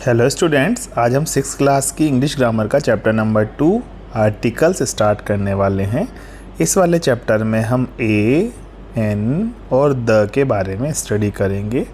Hello students, आज हम 6th class की इंग्लिश ग्रामर का चैप्टर नंबर 2 आर्टिकल्स स्टार्ट करने वाले हैं। इस वाले चैप्टर में हम ए, एन और द के बारे में स्टडी करेंगे।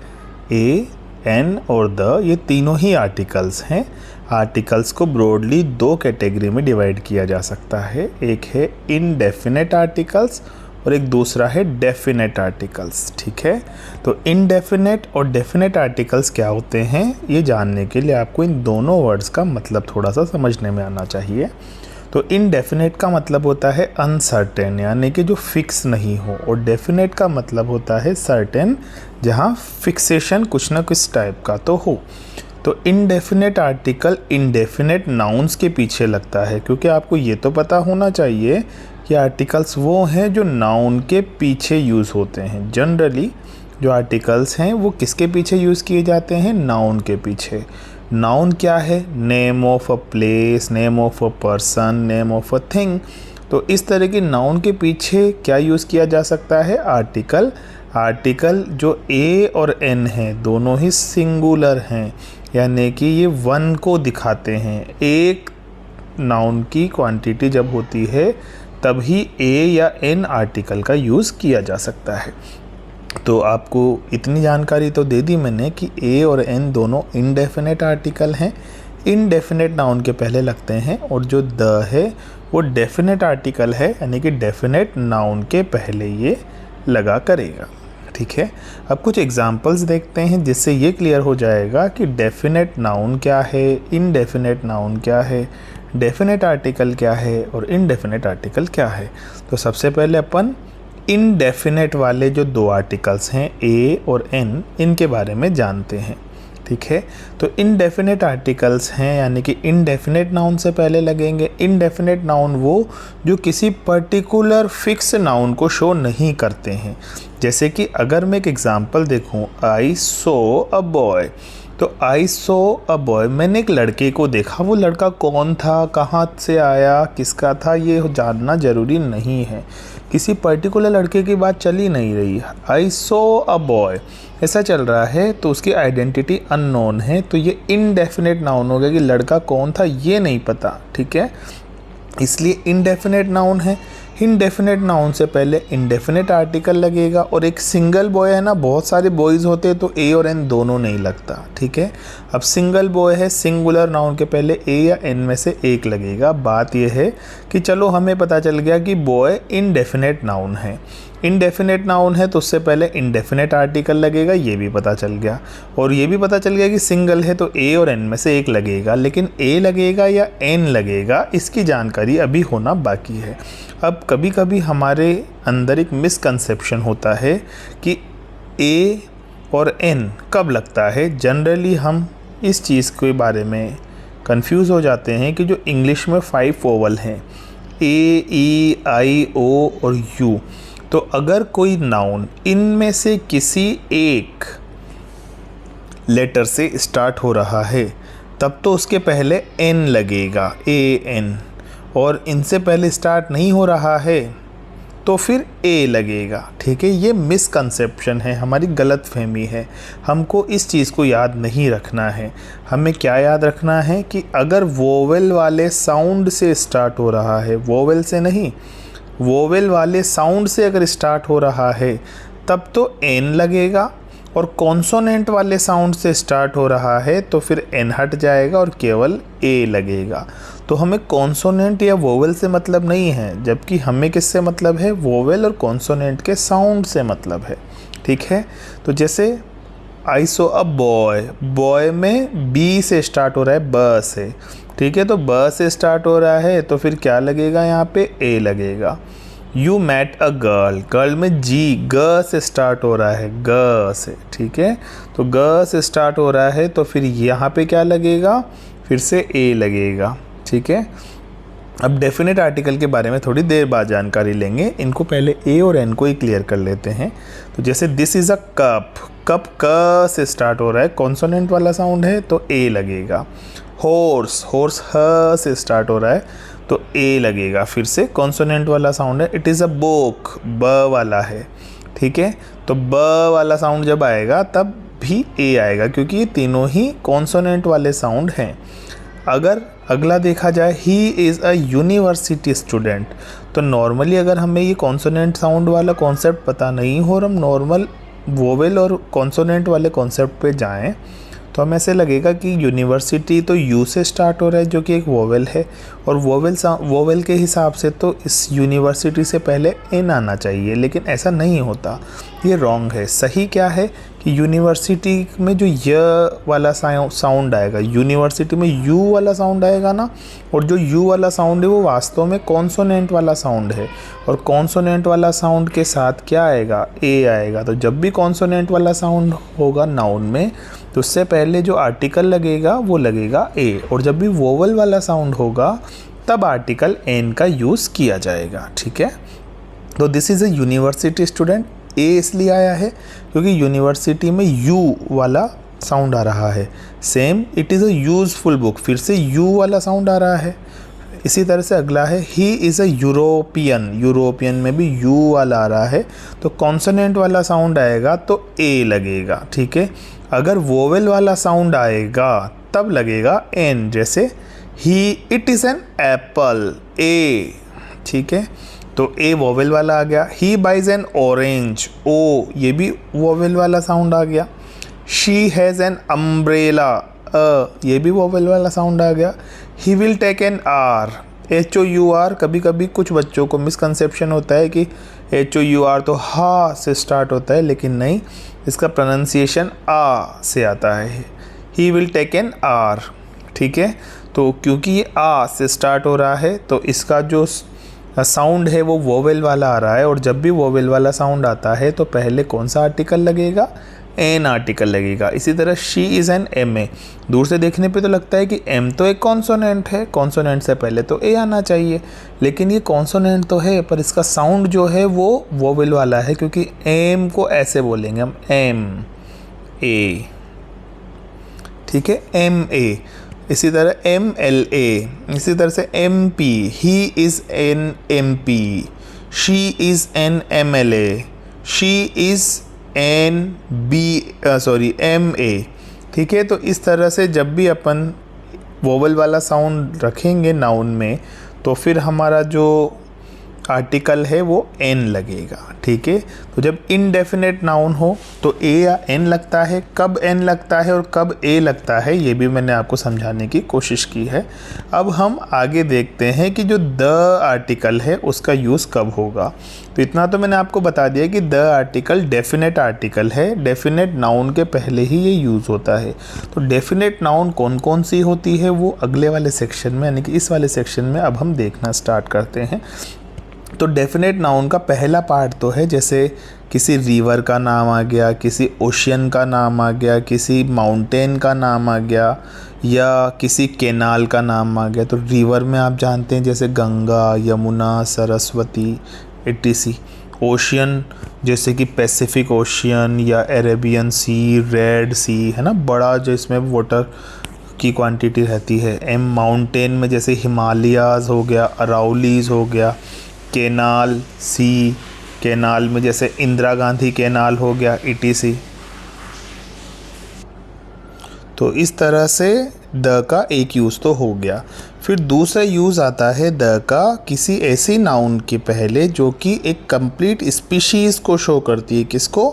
ए, एन और द ये तीनों ही आर्टिकल्स हैं। आर्टिकल्स को ब्रॉडली दो कैटेगरी में डिवाइड किया जा सकता है। एक है इनडेफिनेट आर्टिकल्स और एक दूसरा है डेफिनेट आर्टिकल्स। ठीक है, तो इनडेफिनेट और डेफिनेट आर्टिकल्स क्या होते हैं ये जानने के लिए आपको इन दोनों वर्ड्स का मतलब थोड़ा सा समझने में आना चाहिए। तो इनडेफिनेट का मतलब होता है अनसर्टेन, यानी कि जो फिक्स नहीं हो, और डेफिनेट का मतलब होता है सर्टेन, जहाँ फिक्सेशन कुछ ना कुछ टाइप का तो हो। तो इनडेफिनेट आर्टिकल इनडेफिनेट नाउन्स के पीछे लगता है, क्योंकि आपको ये तो पता होना चाहिए कि आर्टिकल्स वो हैं जो नाउन के पीछे यूज़ होते हैं। जनरली जो आर्टिकल्स हैं वो किसके पीछे यूज़ किए जाते हैं? नाउन के पीछे। नाउन क्या है? Name of a place, name of a person, name of a thing. तो इस तरह की नाउन के पीछे क्या यूज़ किया जा सकता है? आर्टिकल। आर्टिकल जो ए और एन हैं दोनों ही सिंगुलर हैं, यानी कि ये वन को दिखाते हैं। एक नाउन की क्वांटिटी जब होती है तभी ए या एन आर्टिकल का यूज़ किया जा सकता है। तो आपको इतनी जानकारी तो दे दी मैंने कि ए और एन दोनों इनडेफिनेट आर्टिकल हैं। इनडेफिनेट नाउन के पहले लगते हैं, और जो द है वो डेफिनेट आर्टिकल है, यानी कि डेफिनेट नाउन के पहले ये लगा करेगा। ठीक है, अब कुछ एग्जांपल्स देखते हैं जिससे ये क्लियर हो जाएगा कि डेफिनेट नाउन क्या है, इनडेफिनेट नाउन क्या है, डेफिनेट आर्टिकल क्या है और इनडेफिनेट आर्टिकल क्या है। तो सबसे पहले अपन इनडेफिनेट वाले जो दो आर्टिकल्स हैं ए और एन, इनके बारे में जानते हैं। ठीक है, तो इनडेफिनेट आर्टिकल्स हैं, यानी कि इनडेफिनेट नाउन से पहले लगेंगे। इनडेफिनेट नाउन वो जो किसी पर्टिकुलर फिक्स नाउन को शो नहीं करते हैं। जैसे कि अगर मैं एक एग्जांपल देखूं, आई सो अ बॉय, तो आई सो अ बॉय, मैंने एक लड़के को देखा। वो लड़का कौन था, कहाँ से आया, किसका था, ये जानना ज़रूरी नहीं है। किसी पर्टिकुलर लड़के की बात चली नहीं रही। आई सो अ बॉय ऐसा चल रहा है, तो उसकी आइडेंटिटी अननोन है। तो ये इनडेफिनेट नाउन हो गया कि लड़का कौन था ये नहीं पता। ठीक है, इसलिए इनडेफिनेट नाउन है। इनडेफिनेट नाउन से पहले इनडेफिनेट आर्टिकल लगेगा, और एक सिंगल बॉय है ना, बहुत सारे बॉयज़ होते हैं तो ए और एन दोनों नहीं लगता। ठीक है, अब सिंगल बॉय है, सिंगुलर नाउन के पहले ए या एन में से एक लगेगा। बात यह है कि चलो हमें पता चल गया कि बॉय इनडेफिनेट नाउन है। इनडेफिनेट नाउन है तो उससे पहले इनडेफिनेट आर्टिकल लगेगा, ये भी पता चल गया। और ये भी पता चल गया कि सिंगल है तो ए और एन में से एक लगेगा, लेकिन ए लगेगा या एन लगेगा इसकी जानकारी अभी होना बाकी है। अब कभी कभी हमारे अंदर एक मिसकंसेप्शन होता है कि ए और एन कब लगता है। जनरली हम इस चीज़ के बारे में कंफ्यूज हो जाते हैं कि जो इंग्लिश में 5 वोवल हैं, ए, ई, आई, ओ और यू, तो अगर कोई नाउन इनमें से किसी एक लेटर से स्टार्ट हो रहा है तब तो उसके पहले एन लगेगा, ए एन, और इनसे पहले स्टार्ट नहीं हो रहा है तो फिर ए लगेगा। ठीक है, ये मिसकंसेप्शन है, हमारी गलतफहमी है। हमको इस चीज़ को याद नहीं रखना है। हमें क्या याद रखना है कि अगर वोवेल वाले साउंड से स्टार्ट हो रहा है, वोवेल से नहीं, वोवेल वाले साउंड से अगर स्टार्ट हो रहा है तब तो एन लगेगा, और कॉन्सोनेंट वाले साउंड से स्टार्ट हो रहा है तो फिर एन हट जाएगा और केवल ए लगेगा। तो हमें कॉन्सोनेंट या वोवेल से मतलब नहीं है, जबकि हमें किससे मतलब है? वोवेल और कॉन्सोनेंट के साउंड से मतलब है। ठीक है, तो जैसे आई सो अ बॉय, बॉय में बी से स्टार्ट हो रहा है, ब से। ठीक है, तो ब से स्टार्ट हो रहा है तो फिर क्या लगेगा? यहाँ पे ए लगेगा। You met a girl, girl में जी, ग से स्टार्ट हो रहा है, ग से। ठीक है, तो ग से स्टार्ट हो रहा है तो फिर यहाँ पे क्या लगेगा? फिर से ए लगेगा। ठीक है, अब डेफिनेट आर्टिकल के बारे में थोड़ी देर बाद जानकारी लेंगे, इनको पहले ए और एन को ही क्लियर कर लेते हैं। तो जैसे this is a cup, cup क से स्टार्ट हो रहा है, कॉन्सोनेंट वाला साउंड है तो ए लगेगा। हॉर्स, हॉर्स ह से स्टार्ट हो रहा है तो ए लगेगा, फिर से कॉन्सोनेंट वाला साउंड है। इट इज़ अ बुक, ब वाला है। ठीक है, तो ब वाला साउंड जब आएगा तब भी ए आएगा, क्योंकि ये तीनों ही कॉन्सोनेंट वाले साउंड हैं। अगर अगला देखा जाए, he is a university student, तो नॉर्मली अगर हमें ये कॉन्सोनेंट साउंड वाला कॉन्सेप्ट पता नहीं हो और हम नॉर्मल वोवेल और कॉन्सोनेंट वाले कॉन्सेप्ट पे जाएं, तो हमें ऐसे लगेगा कि यूनिवर्सिटी तो यू से स्टार्ट हो रहा है, जो कि एक वोवेल है, और वोवेल के हिसाब से तो इस यूनिवर्सिटी से पहले एन आना चाहिए, लेकिन ऐसा नहीं होता, ये रॉन्ग है। सही क्या है कि यूनिवर्सिटी में जो य वाला साउंड आएगा, यूनिवर्सिटी में यू वाला साउंड आएगा ना, और जो यू वाला साउंड है वो वास्तव में कॉन्सोनेंट वाला साउंड है, और कॉन्सोनेंट वाला साउंड के साथ क्या आएगा, ए आएगा। तो जब भी कॉन्सोनेंट वाला साउंड होगा नाउन में, तो उससे पहले जो आर्टिकल लगेगा वो लगेगा ए, और जब भी वोवल वाला साउंड होगा तब आर्टिकल एन का यूज़ किया जाएगा। ठीक है, तो this is a university student, ए इसलिए आया है क्योंकि यूनिवर्सिटी में यू वाला साउंड आ रहा है। Same it is a useful book, फिर से यू वाला साउंड आ रहा है। इसी तरह से अगला है, he is a European, European में भी यू वाला आ रहा है, तो कॉन्सोनेंट वाला साउंड आएगा तो ए लगेगा। ठीक है, अगर वोवेल वाला साउंड आएगा तब लगेगा एन, जैसे ही इट इज़ एन एप्पल, ए। ठीक है, तो ए वोवेल वाला आ गया। ही बाइज एन ऑरेंज, ओ, ये भी वोवेल वाला साउंड आ गया। शी हैज़ एन अम्ब्रेला, ये भी वोवेल वाला साउंड आ गया। He will take an hour, HOUR, कभी कभी कुछ बच्चों को मिसकंसेप्शन होता है कि HOUR तो हा से स्टार्ट होता है, लेकिन नहीं, इसका प्रोनाउंसिएशन आ से आता है। He will take an hour. ठीक है, तो क्योंकि ये आ से स्टार्ट हो रहा है तो इसका जो साउंड है वो वोवेल वाला आ रहा है, और जब भी वोवेल वाला साउंड आता है तो पहले कौन सा आर्टिकल लगेगा, एन आर्टिकल लगेगा। इसी तरह शी इज़ एन MA, दूर से देखने पे तो लगता है कि एम तो एक कॉन्सोनेंट है, कॉन्सोनेंट से पहले तो ए आना चाहिए, लेकिन ये कॉन्सोनेंट तो है पर इसका साउंड जो है वो वोवेल वाला है, क्योंकि एम को ऐसे बोलेंगे हम, एम ए। ठीक है, MA। इसी तरह MLA, इसी तरह से MP, he is an MP, she is an MLA, she is MA। ठीक है, तो इस तरह से जब भी अपन वोवल वाला साउंड रखेंगे नाउन में, तो फिर हमारा जो आर्टिकल है वो एन लगेगा। ठीक है, तो जब इनडेफिनेट नाउन हो तो ए या एन लगता है, कब एन लगता है और कब ए लगता है ये भी मैंने आपको समझाने की कोशिश की है। अब हम आगे देखते हैं कि जो द आर्टिकल है उसका यूज़ कब होगा। तो इतना तो मैंने आपको बता दिया कि द आर्टिकल डेफिनेट आर्टिकल है, डेफिनेट नाउन के पहले ही ये यूज़ होता है। तो डेफिनेट नाउन कौन कौन सी होती है वो अगले वाले सेक्शन में, यानी कि इस वाले सेक्शन में अब हम देखना स्टार्ट करते हैं। तो डेफिनेट नाउन का पहला पार्ट तो है, जैसे किसी रिवर का नाम आ गया, किसी ओशियन का नाम आ गया, किसी माउंटेन का नाम आ गया, या किसी कैनाल का नाम आ गया। तो रिवर में आप जानते हैं जैसे गंगा, यमुना, सरस्वती, etc। ओशियन जैसे कि पैसिफिक ओशियन या अरेबियन सी, रेड सी, है ना, बड़ा जो इसमें वाटर की क्वांटिटी रहती है। माउंटेन में जैसे हिमालयाज़ हो गया, अरावलीज़ हो गया। कैनाल, सी, कैनाल में जैसे इंदिरा गांधी कैनाल हो गया, etc। तो इस तरह से द का एक यूज़ तो हो गया। फिर दूसरा यूज़ आता है द का किसी ऐसी नाउन के पहले जो कि एक कंप्लीट स्पीशीज़ को शो करती है। किसको?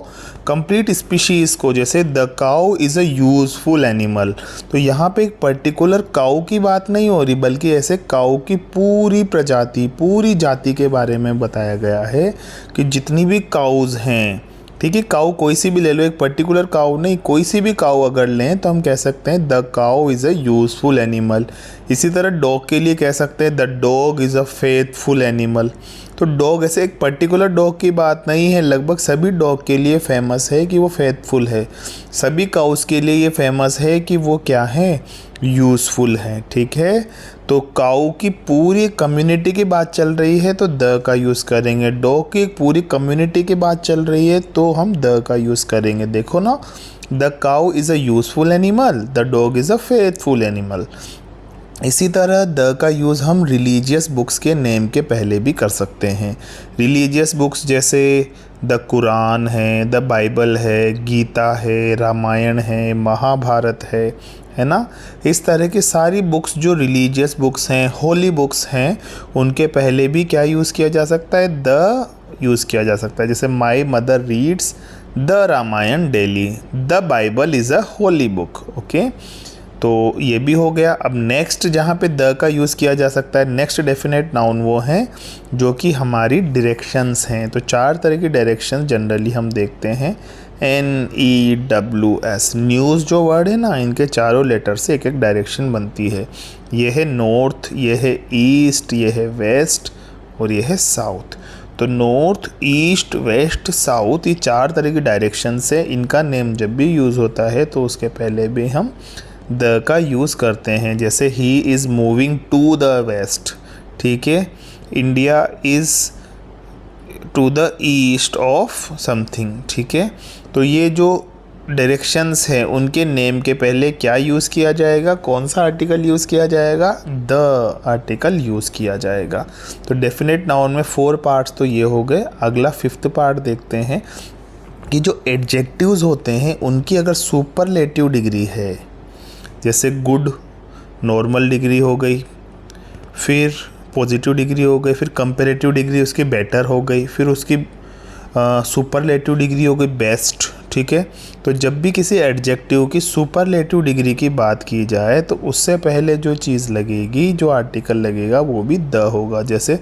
कंप्लीट स्पीशीज़ को। जैसे the cow is a useful animal, तो यहाँ पे एक पर्टिकुलर काऊ की बात नहीं हो रही, बल्कि ऐसे काऊ की पूरी प्रजाति, पूरी जाति के बारे में बताया गया है कि जितनी भी काउज़ हैं, ठीक है, काऊ कोई सी भी ले लो, एक पर्टिकुलर काऊ नहीं, कोई सी भी काऊ अगर लें तो हम कह सकते हैं the cow is a useful animal. इसी तरह डॉग के लिए कह सकते हैं the dog is a faithful animal. तो डॉग ऐसे एक पर्टिकुलर डॉग की बात नहीं है, लगभग सभी डॉग के लिए फेमस है कि वो फेथफुल है। सभी काउस के लिए ये फेमस है कि वो क्या है, यूज़फुल है। ठीक है, तो काऊ की पूरी कम्युनिटी की बात चल रही है तो द का यूज़ करेंगे। डॉग की पूरी कम्युनिटी की बात चल रही है तो हम द का यूज़ करेंगे। देखो ना, the cow is a useful animal, the dog is a faithful animal. इसी तरह द का यूज़ हम रिलीजियस बुक्स के नेम के पहले भी कर सकते हैं। रिलीजियस बुक्स जैसे द कुरान है, द बाइबल है, गीता है, रामायण है, महाभारत है ना। इस तरह की सारी बुक्स जो रिलीजियस बुक्स हैं, होली बुक्स हैं, उनके पहले भी क्या यूज़ किया जा सकता है, द यूज़ किया जा सकता है। जैसे my mother reads the Ramayana daily, the Bible is a holy book. Okay, तो ये भी हो गया। अब नेक्स्ट जहाँ पे द का यूज़ किया जा सकता है, नेक्स्ट डेफिनेट नाउन वो हैं जो कि हमारी डायरेक्शंस हैं। तो 4 तरह की डायरेक्शंस जनरली हम देखते हैं, NEWS। न्यूज़ जो वर्ड है ना, इनके चारों लेटर से एक एक डायरेक्शन बनती है। ये है नॉर्थ, ये है ईस्ट, ये है वेस्ट और ये है साउथ। तो नॉर्थ, ईस्ट, वेस्ट, साउथ, ये 4 तरह की डायरेक्शन से इनका नेम जब भी यूज़ होता है तो उसके पहले भी हम द का यूज़ करते हैं। जैसे he is moving to the west, ठीक है, India is to the east of something, ठीक है। तो ये जो डायरेक्शंस हैं उनके नेम के पहले क्या यूज़ किया जाएगा, कौन सा आर्टिकल यूज़ किया जाएगा, द आर्टिकल यूज़ किया जाएगा। तो डेफिनेट नाउन में 4 पार्ट्स तो ये हो गए। अगला 5th पार्ट देखते हैं कि जो एडजेक्टिव्स होते हैं उनकी अगर सुपरलेटिव डिग्री है, जैसे गुड नॉर्मल डिग्री हो गई, फिर पॉजिटिव डिग्री हो गई, फिर कंपैरेटिव डिग्री उसकी बेटर हो गई, फिर उसकी सुपरलेटिव डिग्री हो गई बेस्ट, ठीक है। तो जब भी किसी एडजेक्टिव की सुपरलेटिव डिग्री की बात की जाए तो उससे पहले जो चीज़ लगेगी, जो आर्टिकल लगेगा, वो भी द होगा। जैसे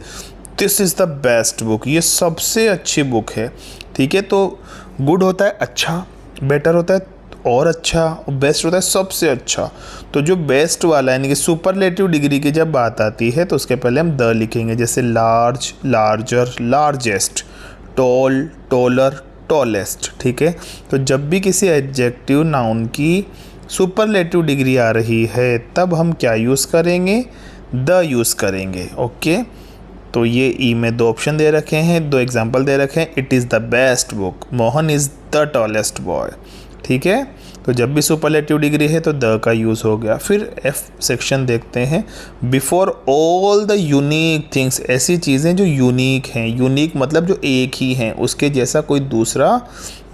this is the best book, ये सबसे अच्छी बुक है, ठीक है। तो गुड होता है अच्छा, बेटर होता है और अच्छा, बेस्ट होता है सबसे अच्छा। तो जो बेस्ट वाला यानी कि सुपरलेटिव डिग्री की जब बात आती है तो उसके पहले हम द लिखेंगे। जैसे large, larger, largest, tall, taller, tallest, ठीक है। तो जब भी किसी एडजेक्टिव नाउन की सुपरलेटिव डिग्री आ रही है तब हम क्या यूज़ करेंगे, द यूज़ करेंगे। ओके, तो ये ई में 2 ऑप्शन दे रखे हैं, 2 एग्जाम्पल दे रखे हैं। It is the best book, Mohan is the tallest boy, ठीक है। तो जब भी सुपरलेटिव डिग्री है तो द का यूज़ हो गया। फिर F सेक्शन देखते हैं, before all the unique things, ऐसी चीज़ें जो यूनिक हैं, यूनिक मतलब जो एक ही हैं, उसके जैसा कोई दूसरा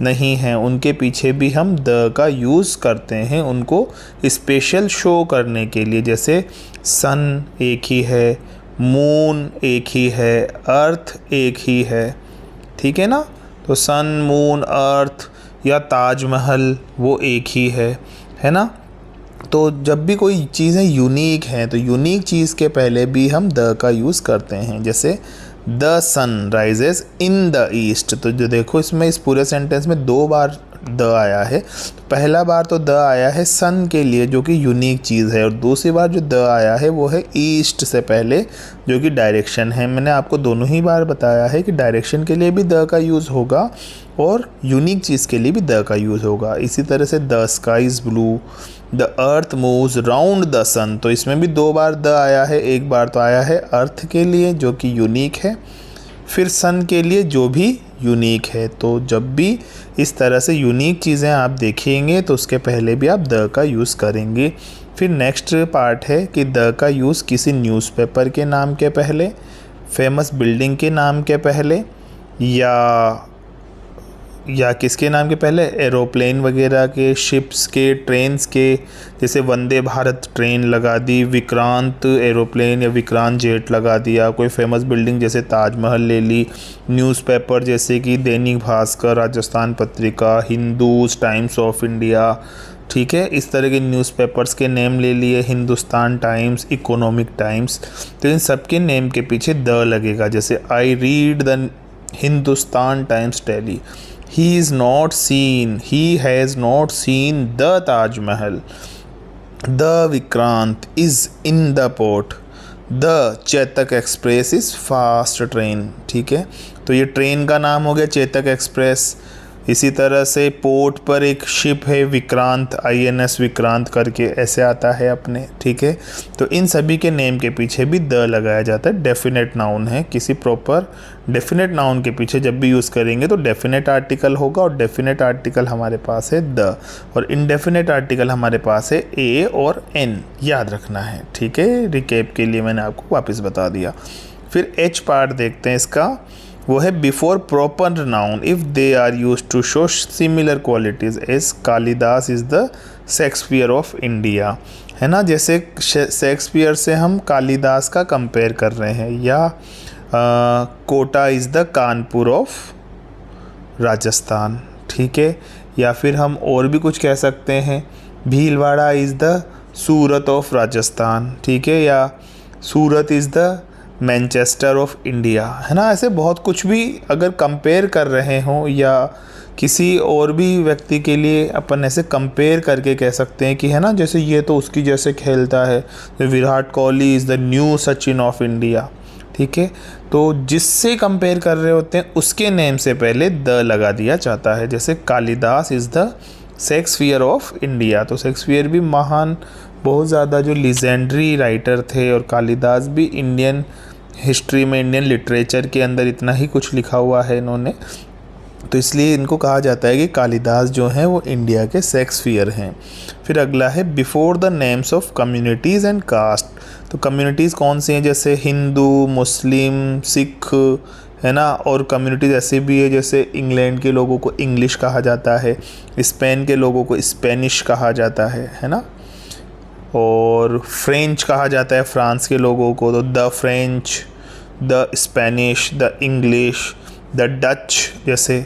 नहीं है, उनके पीछे भी हम द का यूज़ करते हैं उनको स्पेशल शो करने के लिए। जैसे सन एक ही है, मून एक ही है, अर्थ एक ही है, ठीक है ना। तो सन, मून, अर्थ या ताजमहल वो एक ही है ना। तो जब भी कोई चीज़ें यूनिक हैं तो यूनिक चीज़ के पहले भी हम द का यूज़ करते हैं। जैसे the sun rises in the east, तो जो देखो इसमें इस पूरे सेंटेंस में 2 बार द आया है। तो पहला बार तो द आया है सन के लिए जो कि यूनिक चीज़ है, और दूसरी बार जो द आया है वो है ईस्ट से पहले जो कि डायरेक्शन है। मैंने आपको दोनों ही बार बताया है कि डायरेक्शन के लिए भी द का यूज़ होगा और यूनिक चीज़ के लिए भी द का यूज़ होगा। इसी तरह से the sky is blue, the earth moves round the sun, तो इसमें भी 2 बार द आया है। एक बार तो आया है अर्थ के लिए जो कि यूनिक है, फिर सन के लिए जो भी यूनिक है। तो जब भी इस तरह से यूनिक चीज़ें आप देखेंगे तो उसके पहले भी आप द का यूज़ करेंगे। फिर नेक्स्ट पार्ट है कि द का यूज़ किसी न्यूज़पेपर के नाम के पहले, फेमस बिल्डिंग के नाम के पहले, या किसके नाम के पहले, एरोप्लेन वगैरह के, शिप्स के, ट्रेन्स के। जैसे वंदे भारत ट्रेन लगा दी, विक्रांत एरोप्लेन या विक्रांत जेट लगा दिया। कोई फेमस बिल्डिंग जैसे ताजमहल ले ली। न्यूज़पेपर जैसे कि Dainik Bhaskar, Rajasthan Patrika, Hindus, times of India, ठीक है। इस तरह के न्यूज़पेपर्स के नेम ले लिए, हिंदुस्तान टाइम्स, इकोनॉमिक टाइम्स। तो इन सब के नेम के पीछे द लगेगा। जैसे I read the Hindustan times daily, he has not seen the Taj Mahal, the Vikrant is in the port, the Chetak express is fast train, ठीक है। तो ये ट्रेन का नाम हो गया चेतक एक्सप्रेस, इसी तरह से पोर्ट पर एक शिप है विक्रांत, INS विक्रांत करके ऐसे आता है अपने, ठीक है। तो इन सभी के नेम के पीछे भी द लगाया जाता है। डेफिनेट नाउन है, किसी प्रॉपर डेफिनेट नाउन के पीछे जब भी यूज़ करेंगे तो डेफिनेट आर्टिकल होगा, और डेफिनेट आर्टिकल हमारे पास है द, और इनडेफिनेट आर्टिकल हमारे पास है ए और एन, याद रखना है, ठीक है। रिकेप के लिए मैंने आपको वापस बता दिया। फिर एच पार्ट देखते हैं इसका, वो है before proper noun if they are use to show similar qualities as Kalidas is the Shakespeare of India, है ना। जैसे शेक्सपियर से हम कालिदास का कंपेयर कर रहे हैं, या Kota is the Kanpur of Rajasthan, ठीक है। या फिर हम और भी कुछ कह सकते हैं, Bhilwara is the Surat of Rajasthan, ठीक है, या Surat is the Manchester of India, है ना। ऐसे बहुत कुछ भी अगर कंपेयर कर रहे हों, या किसी और भी व्यक्ति के लिए अपन ऐसे कंपेयर करके कह सकते हैं कि, है ना, जैसे ये तो उसकी जैसे खेलता है, Virat Kohli is the new Sachin of India, ठीक है। तो जिससे कंपेयर कर रहे होते हैं उसके नेम से पहले द लगा दिया जाता है। जैसे Kalidas is the Shakespeare of India, तो शेक्सपियर भी महान, बहुत ज़्यादा जो लीजेंडरी राइटर थे, और कालिदास भी इंडियन हिस्ट्री में, इंडियन लिटरेचर के अंदर इतना ही कुछ लिखा हुआ है इन्होंने, तो इसलिए इनको कहा जाता है कि कालिदास जो हैं वो इंडिया के शेक्सपियर हैं। फिर अगला है before the names of communities and caste. तो कम्युनिटीज़ कौन सी हैं, जैसे हिंदू, मुस्लिम, सिख, है ना। और कम्युनिटीज़ ऐसे भी है, जैसे इंग्लैंड के लोगों को इंग्लिश कहा जाता है, स्पेन के लोगों को स्पेनिश कहा जाता है ना। और फ्रेंच कहा जाता है फ्रांस के लोगों को, तो the French, the Spanish, the English, the Dutch, जैसे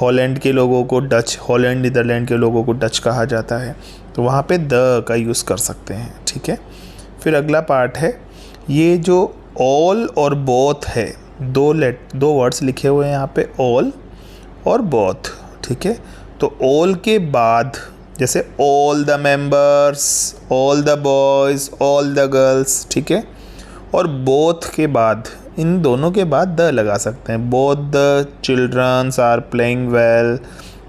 हॉलैंड के लोगों को डच, हॉलैंड नीदरलैंड के लोगों को डच कहा जाता है, तो वहाँ पे द का यूज़ कर सकते हैं, ठीक है। फिर अगला पार्ट है, ये जो ऑल और बोथ है, दो वर्ड्स लिखे हुए हैं यहाँ पे, ऑल और बोथ, ठीक है। तो ऑल के बाद जैसे all the members, all the boys, all the girls, ठीक है। और बोथ के बाद, इन दोनों के बाद द लगा सकते हैं। Both the childrens are playing well,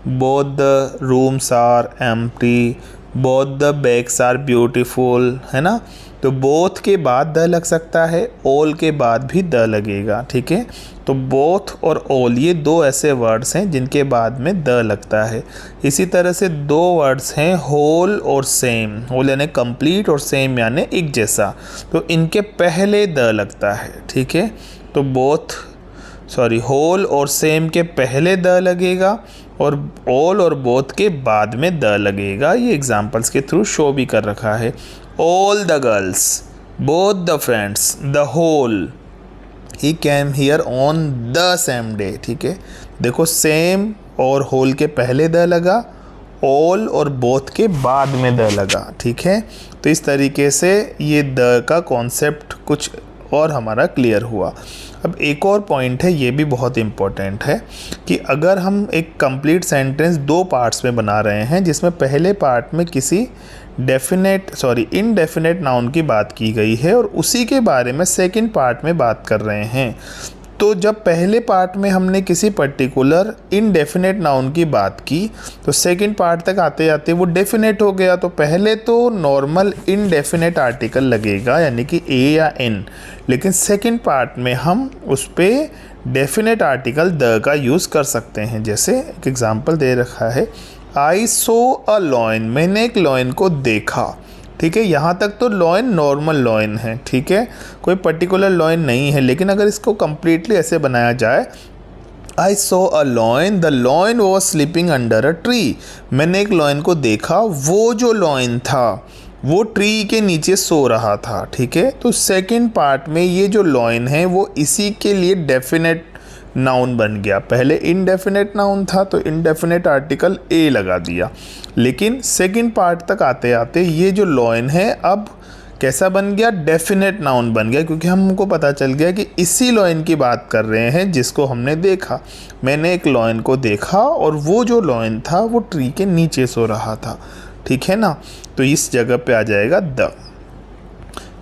both the rooms are empty, both the bags are beautiful, है ना। तो बोथ के बाद द लग सकता है, ऑल के बाद भी द लगेगा, ठीक है। तो बोथ और ऑल ये दो ऐसे वर्ड्स हैं जिनके बाद में द लगता है। इसी तरह से दो वर्ड्स हैं होल और सेम, होल यानी कंप्लीट और सेम यानी एक जैसा, तो इनके पहले द लगता है, ठीक है। तो होल और सेम के पहले द लगेगा, और ऑल और बोथ के बाद में द लगेगा। ये एग्जाम्पल्स के थ्रू शो भी कर रखा है। All the girls, both the friends, the whole, he came here on the same day, ठीक है। देखो सेम और होल के पहले द लगा, ऑल और बोथ के बाद में द लगा, ठीक है। तो इस तरीके से ये द का कॉन्सेप्ट कुछ और हमारा क्लियर हुआ। अब एक और पॉइंट है, ये भी बहुत इम्पोर्टेंट है, कि अगर हम एक कंप्लीट सेंटेंस दो पार्ट्स में बना रहे हैं, जिसमें पहले पार्ट में किसी इनडेफिनेट नाउन की बात की गई है, और उसी के बारे में सेकंड पार्ट में बात कर रहे हैं, तो जब पहले पार्ट में हमने किसी पर्टिकुलर इनडेफिनेट नाउन की बात की, तो सेकंड पार्ट तक आते आते वो डेफिनेट हो गया। तो पहले तो नॉर्मल इनडेफिनेट आर्टिकल लगेगा, यानी कि ए या एन, लेकिन सेकंड पार्ट में हम उस पर डेफिनेट आर्टिकल द का यूज़ कर सकते हैं। जैसे एक एग्जांपल दे रखा है, आई सो अ लॉयन, मैंने एक लॉयन को देखा, ठीक है। यहाँ तक तो लॉयन नॉर्मल लॉयन है, ठीक है, कोई पर्टिकुलर लॉयन नहीं है। लेकिन अगर इसको कम्प्लीटली ऐसे बनाया जाए, I saw a lion, the lion was sleeping under a tree, मैंने एक लॉयन को देखा, वो जो लॉयन था वो ट्री के नीचे सो रहा था, ठीक है। तो सेकंड पार्ट में ये जो लॉयन है वो इसी के लिए डेफिनेट नाउन बन गया। पहले इनडेफिनेट नाउन था तो इनडेफिनेट आर्टिकल ए लगा दिया, लेकिन सेकंड पार्ट तक आते आते ये जो लॉयन है अब कैसा बन गया, डेफिनेट नाउन बन गया, क्योंकि हमको पता चल गया कि इसी लॉयन की बात कर रहे हैं जिसको हमने देखा। मैंने एक लॉयन को देखा और वो जो लॉयन था वो ट्री के नीचे सो रहा था, ठीक है ना। तो इस जगह पे आ जाएगा द।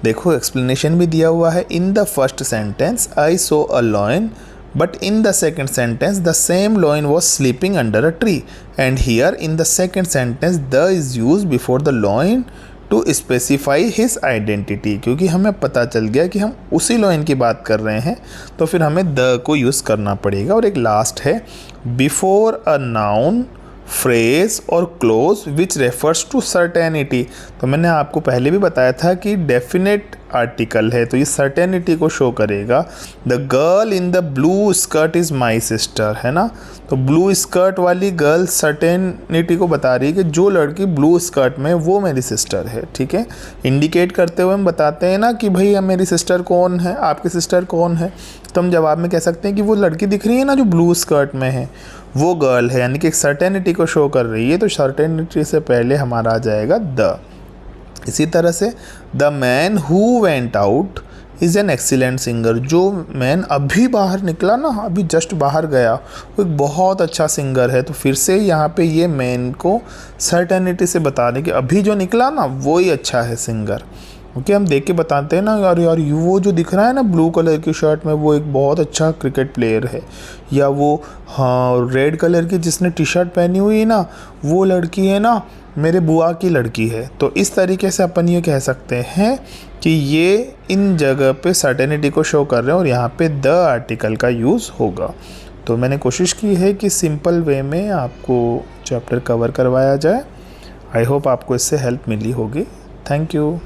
देखो एक्सप्लेनेशन भी दिया हुआ है, in the first sentence I saw a lion But in the second sentence, the same lion was sleeping under a tree. And here in the second sentence, the is used before the lion to specify his identity. क्योंकि हमें पता चल गया कि हम उसी lion की बात कर रहे हैं, तो फिर हमें the को यूज़ करना पड़ेगा. और एक लास्ट है, before a noun, फ्रेज और clause which refers to certainty. तो मैंने आपको पहले भी बताया था कि डेफिनेट आर्टिकल है तो ये सर्टेनिटी को शो करेगा. The girl in the blue skirt is my sister, है ना. तो ब्लू स्कर्ट वाली गर्ल सर्टेनिटी को बता रही है कि जो लड़की ब्लू स्कर्ट में वो मेरी सिस्टर है. ठीक है, इंडिकेट करते हुए हम बताते हैं ना कि भाई मेरी सिस्टर कौन है, आपकी सिस्टर कौन है. तो हम जवाब में कह सकते हैं कि वो लड़की दिख रही है ना जो ब्लू स्कर्ट में है, वो गर्ल है, यानी कि एक सर्टेनिटी को शो कर रही है. तो सर्टेनिटी से पहले हमारा आ जाएगा द. इसी तरह से the man who went out is an excellent singer. जो मैन अभी बाहर निकला ना, अभी जस्ट बाहर गया, वो एक बहुत अच्छा सिंगर है. तो फिर से यहाँ पे ये मैन को सर्टेनिटी से बता दें कि अभी जो निकला ना वो ही अच्छा है सिंगर. ओके, हम देख के बताते हैं ना यार वो जो दिख रहा है ना ब्लू कलर की शर्ट में, वो एक बहुत अच्छा क्रिकेट प्लेयर है. या वो हाँ रेड कलर की जिसने टी शर्ट पहनी हुई है ना, वो लड़की है ना मेरे बुआ की लड़की है. तो इस तरीके से अपन ये कह सकते हैं कि ये इन जगह पे सर्टेनिटी को शो कर रहे हैं और यहाँ पे द आर्टिकल का यूज़ होगा. तो मैंने कोशिश की है कि सिंपल वे में आपको चैप्टर कवर करवाया जाए. आई होप आपको इससे हेल्प मिली होगी. Thank you.